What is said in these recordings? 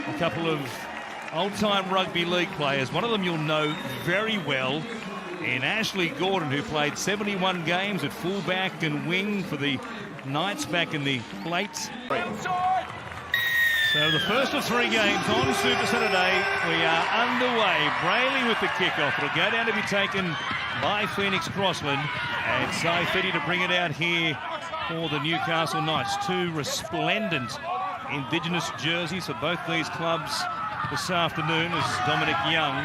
a couple of old-time rugby league players. One of them you'll know very well in Ashley Gordon, who played 71 games at fullback and wing for the Knights back in the late. So the first of 3 games on Super Saturday. We are underway. Brayley with the kickoff. It'll go down to be taken by Phoenix Crossland. And Saifidi to bring it out here for the Newcastle Knights. 2 resplendent Indigenous jerseys for both these clubs this afternoon as Dominic Young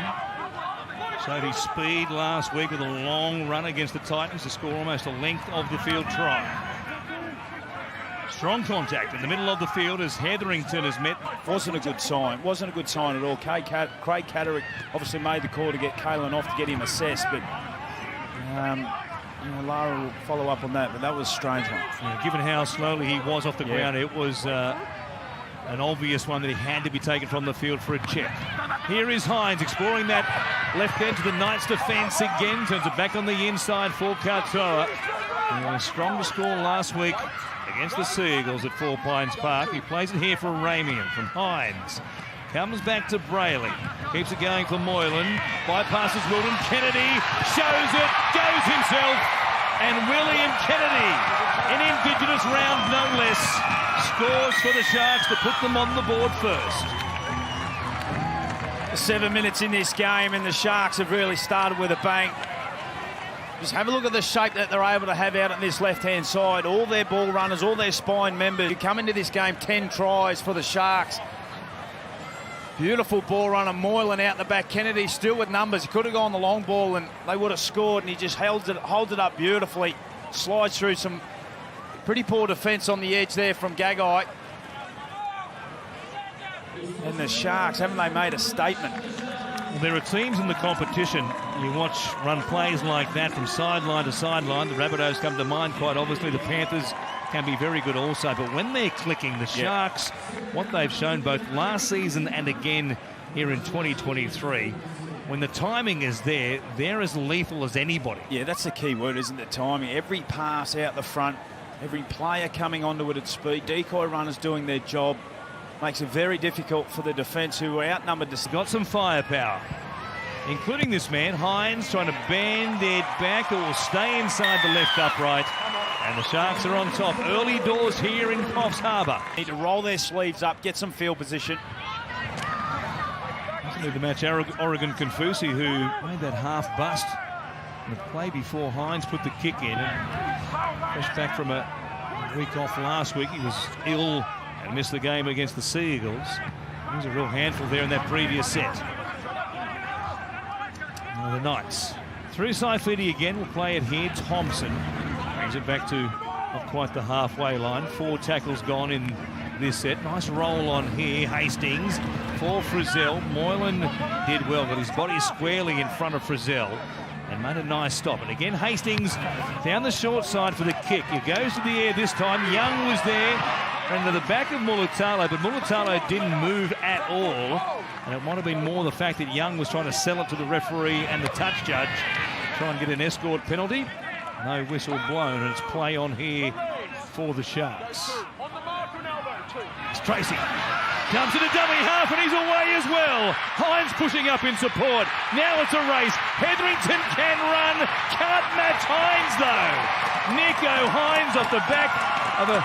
showed his speed last week with a long run against the Titans to score almost a length of the field try. Strong contact in the middle of the field as Hetherington has met. Wasn't a good sign. Wasn't a good sign at all. Craig Catterick obviously made the call to get Kalen off to get him assessed, but Lara will follow up on that, but that was a strange one. Yeah, given how slowly he was off the ground, it was an obvious one that he had to be taken from the field for a check. Here is Hines exploring that left edge of the Knights defence again. Turns it back on the inside for Katoa. A strong to score last week against the Seagulls at Four Pines Park. He plays it here for Ramian from Hines. Comes back to Brayley. Keeps it going for Moylan. Bypasses Wilton. Kennedy shows it. Goes himself. And William Kennedy, an Indigenous round no less, scores for the Sharks to put them on the board first. 7 minutes in this game and the Sharks have really started with a bang. Just have a look at the shape that they're able to have out on this left-hand side. All their ball runners, all their spine members. You come into this game, 10 tries for the Sharks. Beautiful ball runner, Moylan out the back. Kennedy still with numbers. He could have gone the long ball and they would have scored, and he just holds it up beautifully. Slides through some pretty poor defence on the edge there from Gagai. And the Sharks, haven't they made a statement? Well, there are teams in the competition. You watch run plays like that from sideline to sideline. The Rabbitohs come to mind quite obviously. The Panthers can be very good also. But when they're clicking, the Sharks, what they've shown both last season and again here in 2023, when the timing is there, they're as lethal as anybody. Yeah, that's the key word, isn't it? Timing. Every pass out the front, every player coming onto it at speed, decoy runners doing their job. Makes it very difficult for the defence, who are outnumbered. Got some firepower, including this man, Hines, trying to bend it back. It will stay inside the left upright. And the Sharks are on top. Early doors here in Coffs Harbour. Need to roll their sleeves up, get some field position. The match, Oregon Confusi, who made that half bust in the play before Hines put the kick in. And fresh back from a week off last week. He was ill and missed the game against the Seagulls. He was a real handful there in that previous set. Now the Knights. Through Saifidi again, will play it here. Thompson brings it back to not quite the halfway line. 4 tackles gone in this set. Nice roll on here. Hastings for Frizzell. Moylan did well, but his body squarely in front of Frizzell and made a nice stop. And again, Hastings down the short side for the kick. It goes to the air this time. Young was there and to the back of Mulitalo, but Mulitalo didn't move at all. And it might have been more the fact that Young was trying to sell it to the referee and the touch judge, try and get an escort penalty. No whistle blown, and it's play on here for the Sharks. It's Tracy. Comes to the dummy half and he's away as well. Hines pushing up in support. Now it's a race. Hetherington can run. Can't match Hines though. Nico Hines off the back of a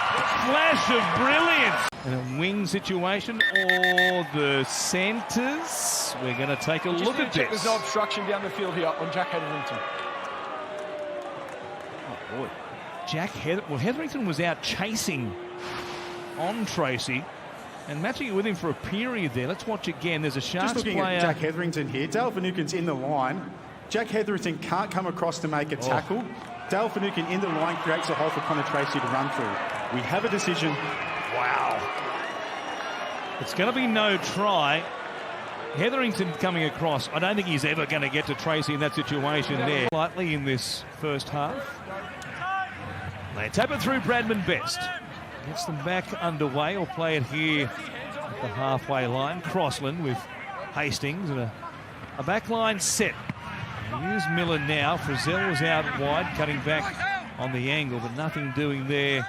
flash of brilliance. In a wing situation or the centres. We're going to take a look at this. There's no obstruction down the field here on Jack Hetherington. Oh boy. Hetherington was out chasing on Tracy and matching it with him for a period there. Let's watch again. There's a Sharks player. Just looking at Jack Hetherington here. Dale Finucane's in the line. Jack Hetherington can't come across to make a tackle. Dale Finucane in the line creates a hole for Connor Tracy to run through. We have a decision. Wow. It's going to be no try. Hetherington coming across. I don't think he's ever going to get to Tracy in that situation there. Slightly in this first half. They tap it through Bradman Best. Gets them back underway. Or play it here at the halfway line. Crossland with Hastings and a back line set. Here's Miller now. Frizzell was out wide, cutting back on the angle, but nothing doing there.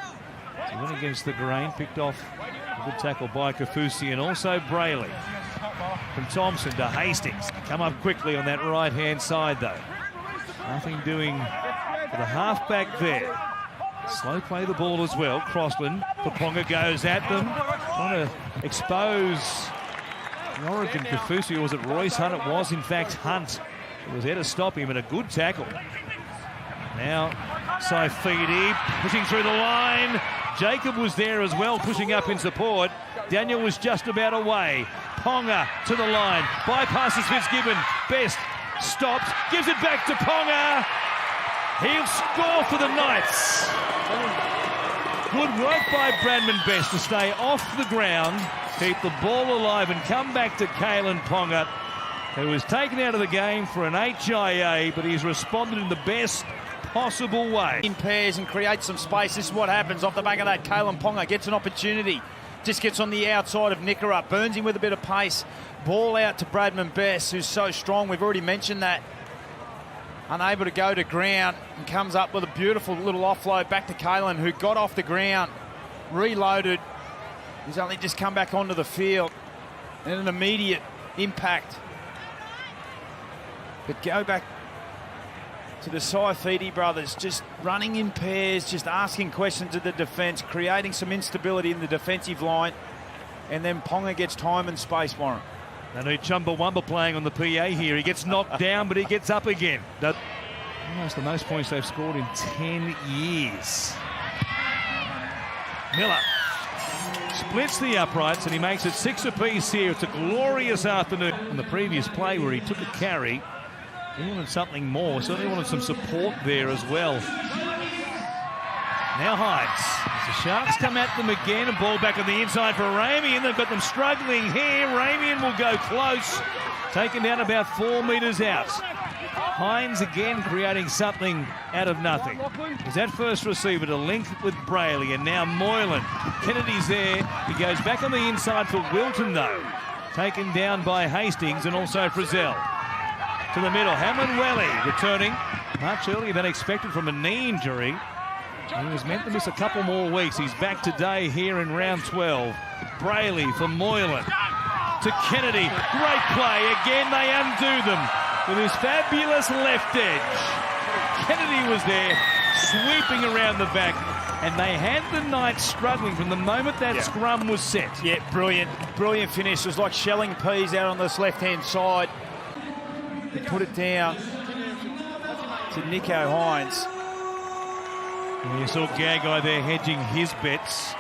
He went against the grain, picked off Good tackle by Kaufusi and also Brayley. From Thompson to Hastings. Come up quickly on that right-hand side, though. Nothing doing for the halfback there. Slow play the ball as well. Crossland. Paponga goes at them. Trying to expose the Oregon Kaufusi. Or was it Royce Hunt? It was, in fact, Hunt. It was there to stop him, and a good tackle. Now, Saifidi pushing through the line. Jacob was there as well, pushing up in support. Daniel was just about away. Ponga to the line. Bypasses Fitzgibbon. Best stops. Gives it back to Ponga. He'll score for the Knights. Good work by Bradman Best to stay off the ground, keep the ball alive and come back to Kalen Ponga, who was taken out of the game for an HIA, but he's responded in the best possible way. In pairs and creates some space. This is what happens off the back of that. Kalen Ponga gets an opportunity. Just gets on the outside of Nickera. Burns him with a bit of pace. Ball out to Bradman Best, who's so strong. We've already mentioned that. Unable to go to ground and comes up with a beautiful little offload back to Kalen, who got off the ground, reloaded. He's only just come back onto the field and an immediate impact. But go back to the Saifidi brothers, just running in pairs, just asking questions of the defence, creating some instability in the defensive line, and then Ponga gets time and space, Warren. I know Chumbawamba playing on the PA here. He gets knocked down, but he gets up again. That's almost the most points they've scored in 10 years. Miller splits the uprights, and he makes it 6 apiece here. It's a glorious afternoon. On the previous play where he took a carry, he wanted something more. Certainly wanted some support there as well. Now Hines. As the Sharks come at them again, and ball back on the inside for Ramian. They've got them struggling here. Ramian will go close. Taken down about 4 metres out. Hines again creating something out of nothing. Is that first receiver to link with Brayley, and now Moylan. Kennedy's there. He goes back on the inside for Wilton, though. Taken down by Hastings and also Frizzell. To the middle, Hamlin-Welly returning much earlier than expected from a knee injury. He was meant to miss a couple more weeks. He's back today here in round 12. Brayley for Moylan. To Kennedy. Great play. Again, they undo them with his fabulous left edge. Kennedy was there, sweeping around the back, and they had the Knights struggling from the moment that scrum was set. Yeah, brilliant. Brilliant finish. It was like shelling peas out on this left-hand side. He put it down to Nicho Hines. And you saw Gagai there hedging his bets.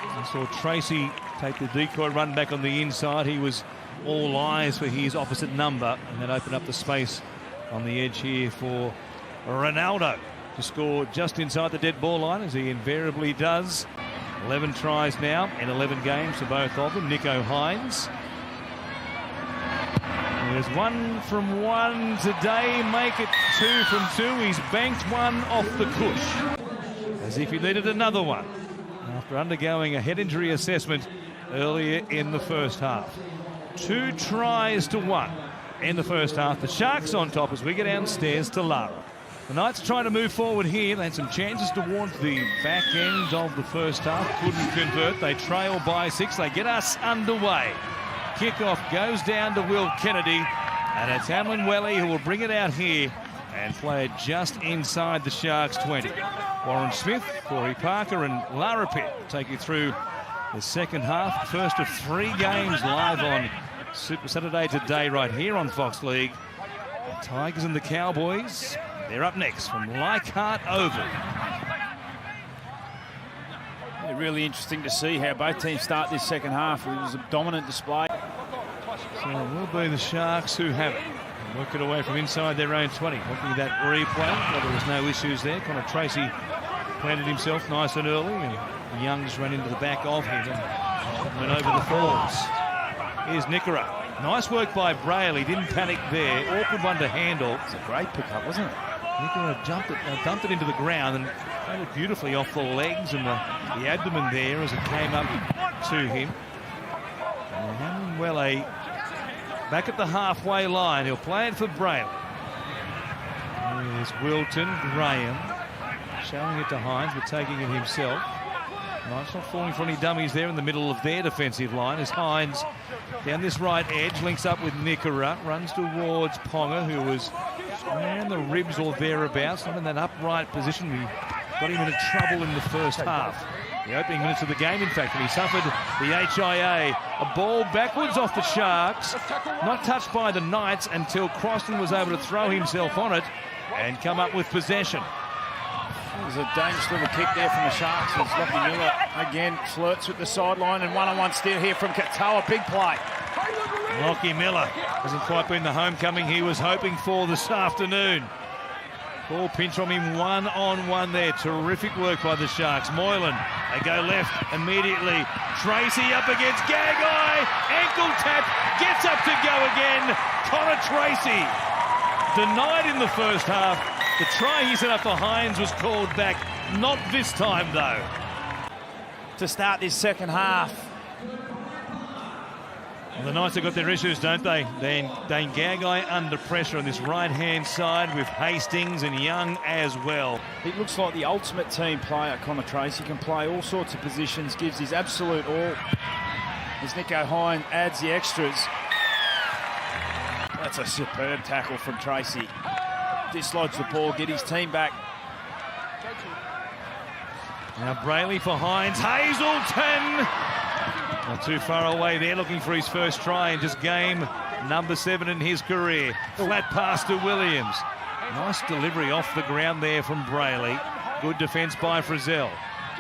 You saw Tracy take the decoy run back on the inside. He was all eyes for his opposite number, and then opened up the space on the edge here for Ronaldo to score just inside the dead ball line, as he invariably does. 11 tries now in 11 games for both of them. Nicho Hines. There's 1 from 1 today. Make it 2 from 2. He's banked one off the cush, as if he needed another one after undergoing a head injury assessment earlier in the first half. 2 tries to 1 in the first half. The Sharks on top as we get downstairs to Lara. The Knights trying to move forward here. They had some chances towards the back end of the first half. Couldn't convert. They trail by 6. They get us underway. Kickoff goes down to Will Kennedy, and it's Hamlin-Welly who will bring it out here and play it just inside the Sharks 20. Warren Smith, Corey Parker and Lara Pitt take you through the second half. First of 3 games live on Super Saturday today right here on Fox League. The Tigers and the Cowboys, they're up next from Leichhardt Oval. Yeah, really interesting to see how both teams start this second half. It was a dominant display. So it will be the Sharks who have it. Work it away from inside their own 20. Looking at that replay, well, there was no issues there. Connor Tracy planted himself nice and early, and Young just ran into the back of him and went over the falls. Here's Nickera. Nice work by Brayley. Didn't panic there. Awkward one to handle. It's a great pickup, wasn't it? Nickera dumped it into the ground and played it beautifully off the legs and the abdomen there as it came up to him. And Hamlin-Welly back at the halfway line. He'll play it for Brayley. There's Wilton, Graham showing it to Hines, but taking it himself. Nice, not falling for any dummies there in the middle of their defensive line as Hines down this right edge, links up with Nickera, runs towards Ponga, who was around the ribs or thereabouts, not in that upright position. We got him into trouble in the first half. The opening minutes of the game, in fact, and he suffered the HIA. A ball backwards off the Sharks, not touched by the Knights until Croston was able to throw himself on it and come up with possession. There's a dangerous little kick there from the Sharks as Lockie Miller again flirts with the sideline, and one-on-one steal here from Katoa. Big play. Lockie Miller hasn't quite been the homecoming he was hoping for this afternoon. Ball pinch from him one-on-one there. Terrific work by the Sharks. Moylan, they go left immediately. Tracy up against Gagai. Ankle tap, gets up to go again. Connor Tracy. Denied in the first half. The try he set up for Hines was called back. Not this time, though. To start this second half. Well, the Knights have got their issues, don't they? Dane Gagai under pressure on this right-hand side with Hastings and Young as well. It looks like the ultimate team player, Connor Tracy. Can play all sorts of positions, gives his absolute all. As Nicho Hines adds the extras. That's a superb tackle from Tracy. Dislodge the ball, get his team back. Now Brayley for Hines. Hazelton! Not too far away there, looking for his first try in just game number 7 in his career. Flat pass to Williams. Nice delivery off the ground there from Brayley. Good defence by Frizzell.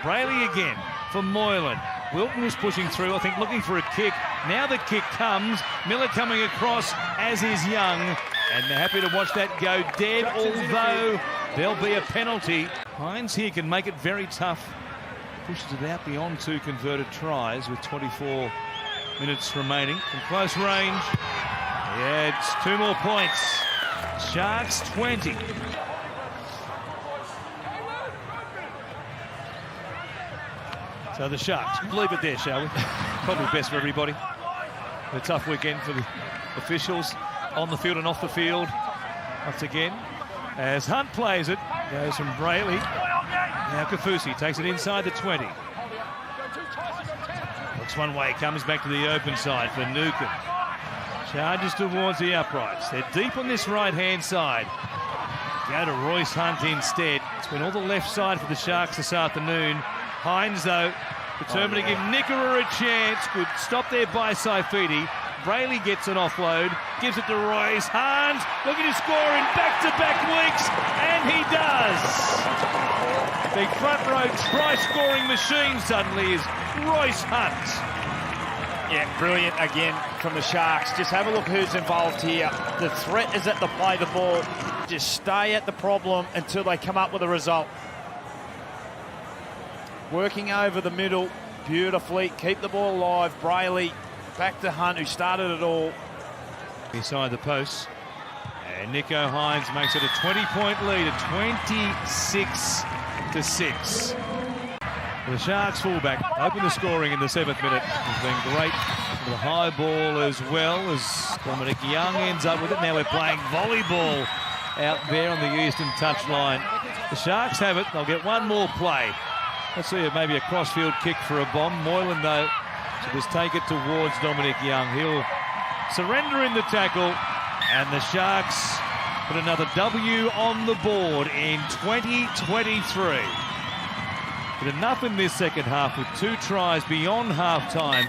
Brayley again for Moylan. Wilton was pushing through, I think, looking for a kick. Now the kick comes. Miller coming across, as is Young. And they're happy to watch that go dead, although there'll be a penalty. Hines here can make it very tough. Pushes it out beyond 2 converted tries with 24 minutes remaining. From close range, yeah, it's 2 more points. Sharks 20. So the Sharks, leave it there, shall we? Probably best for everybody. A tough weekend for the officials on the field and off the field. Once again, as Hunt plays it, goes from Brayley. Now Kafusi takes it inside the 20. Looks one way, comes back to the open side for Newcombe. Charges towards the uprights. They're deep on this right-hand side. Go to Royce Hunt instead. It's been all the left side for the Sharks this afternoon. Hines, though, determined to give Nickera a chance. Good stop there by Saifidi. Brayley gets an offload, gives it to Royce Hunt, looking to score in back-to-back weeks, and he does. The front row try-scoring machine suddenly is Royce Hunt. Yeah, brilliant again from the Sharks. Just have a look who's involved here. The threat is at the play the ball. Just stay at the problem until they come up with a result. Working over the middle beautifully, keep the ball alive. Brayley back to Hunt, who started it all. Inside the posts. And Nicho Hines makes it a 20-point lead at 26-6. The Sharks fullback opened the scoring in the 7th minute. He's been great with the high ball as well as Dominic Young ends up with it. Now we're playing volleyball out there on the eastern touchline. The Sharks have it. They'll get one more play. Let's see maybe a crossfield kick for a bomb. Moylan, though, should just take it towards Dominic Young. He'll surrender in the tackle, and the Sharks put another W on the board in 2023. But enough in this second half with 2 tries beyond half-time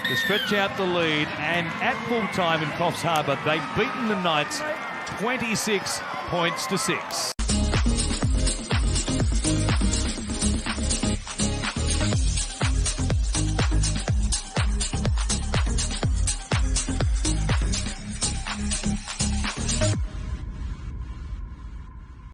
to stretch out the lead, and at full time in Coffs Harbour, they've beaten the Knights 26 points to 6.